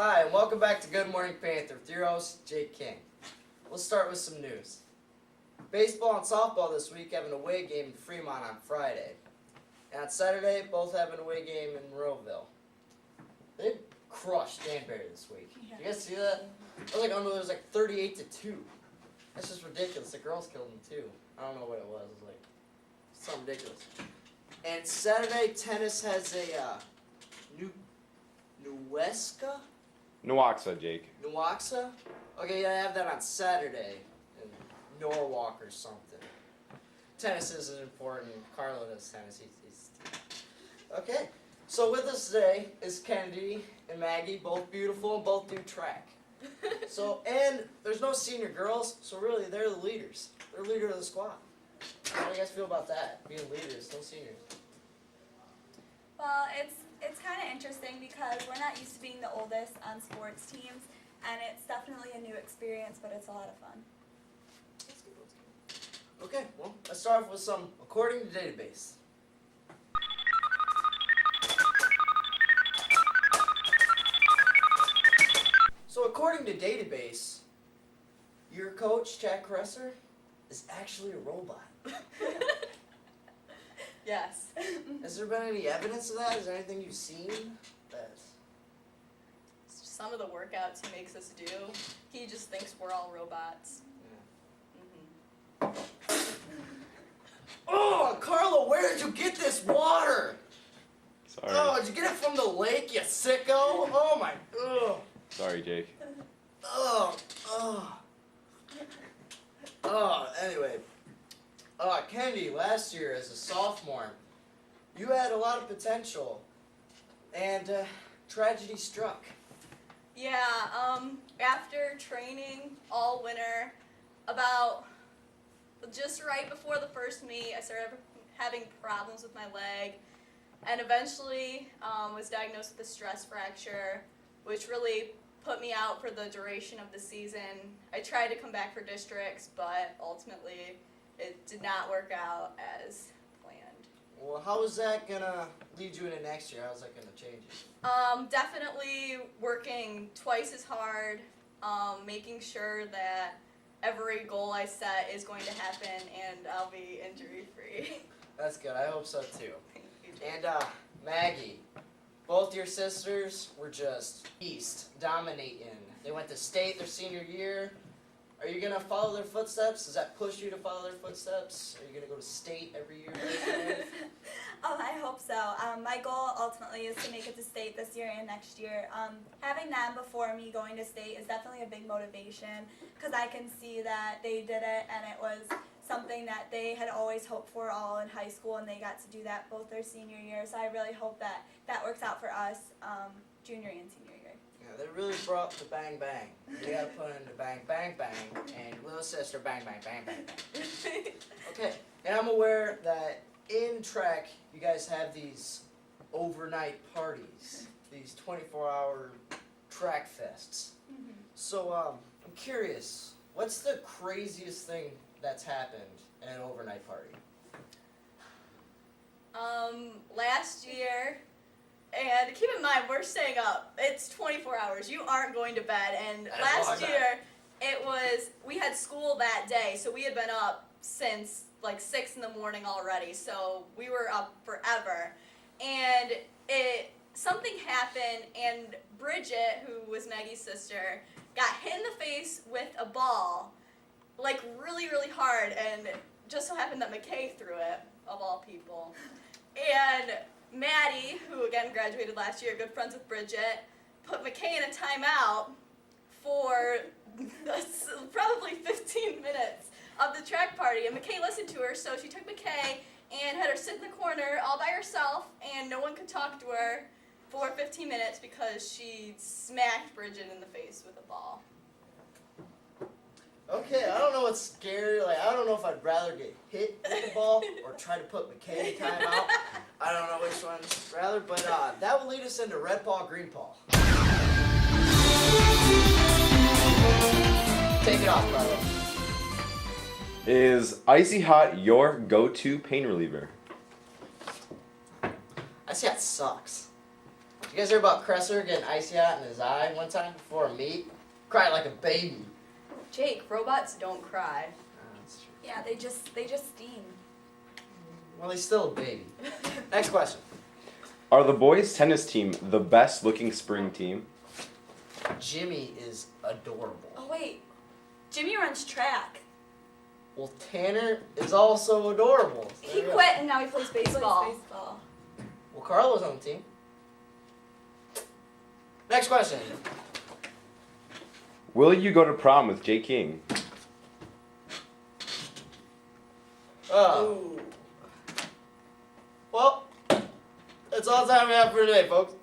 Hi, and welcome back to Good Morning Panther with your host, Jake King. We'll start with some news. Baseball and softball this week have an away game in Fremont on Friday. And on Saturday, both have an away game in Monroeville. They crushed Danbury this week. Did you guys see that? It was like 38-2. That's just ridiculous. The girls killed them too. I don't know what it was. It was like something ridiculous. And Saturday, tennis has a Nuwaxa, Jake. Nuwaxa? Okay, yeah, I have that on Saturday in Norwalk or something. Tennis isn't important. Carlo does tennis. He's okay. So with us today is Kennedy and Maggie, both beautiful and both do track. And there's no senior girls, so really they're the leaders. They're the leader of the squad. How do you guys feel about that? Being leaders, no seniors. Well, it's kind of interesting because we're not used to being the oldest on sports teams, and it's definitely a new experience, but it's a lot of fun. That's good. Okay, well, let's start off with some according to database. So according to database, your coach, Chad Kresser, is actually a robot. Yes. Has there been any evidence of that? Is there anything you've seen? Some of the workouts he makes us do, he just thinks we're all robots. Yeah. Oh, Carlo, where did you get this water? Sorry. Oh, did you get it from the lake, you sicko? Oh my, ugh. Sorry, Jake. Anyway. Kennedy, last year as a sophomore, you had a lot of potential, and tragedy struck. Yeah, after training all winter, about just right before the first meet, I started having problems with my leg, and eventually was diagnosed with a stress fracture, which really put me out for the duration of the season. I tried to come back for districts, but ultimately it did not work out as planned. Well, how is that gonna lead you into next year? How's that gonna change it? Definitely working twice as hard, making sure that every goal I set is going to happen and I'll be injury free. That's good. I hope so too. Thank you. And Maggie, both your sisters were just beast, dominating. They went to state their senior year. Are you gonna follow their footsteps? Does that push you to follow their footsteps? Are you gonna go to state every year? Oh, I hope so. My goal ultimately is to make it to state this year and next year. Having them before me going to state is definitely a big motivation because I can see that they did it and it was something that they had always hoped for all in high school, and they got to do that both their senior year. So I really hope that that works out for us junior and senior year. Yeah, they really brought the bang bang. You gotta put in the bang bang bang and little sister bang bang bang bang bang. Okay, and I'm aware that in track you guys have these overnight parties, these 24-hour track fests. Mm-hmm. So I'm curious, what's the craziest thing that's happened at an overnight party? Last year, and keep in mind we're staying up. It's 24 hours. You aren't going to bed. And last year, we had school that day, so we had been up since like 6 in the morning already. So we were up forever, and something happened, and Bridget, who was Maggie's sister, got hit in the face with a ball, like really, really hard, and it just so happened that McKay threw it, of all people. And Maddie, who again graduated last year, good friends with Bridget, put McKay in a timeout for probably 15 minutes of the track party, and McKay listened to her, so she took McKay and had her sit in the corner all by herself, and no one could talk to her for 15 minutes because she smacked Bridget in the face with a ball. Okay, I don't know what's scary. Like, I don't know if I'd rather get hit with the ball or try to put McKay in timeout. I don't know which one's rather, but that would lead us into red paw, green paw. Take it off, Carlo. Is Icy Hot your go-to pain reliever? I see that sucks. You guys hear about Cresser getting icy hot in his eye one time before a meet? Cried like a baby. Jake, robots don't cry. That's true. Yeah, they just steam. Well, he's still a baby. Next question. Are the boys' tennis team the best looking spring team? Jimmy is adorable. Oh wait, Jimmy runs track. Well, Tanner is also adorable. So He there you go. quit and now he plays He plays baseball. baseball. Well, Carlo's on the team. Next question. Will you go to prom with Jay King? Oh. Well, that's all the time we have for today, folks.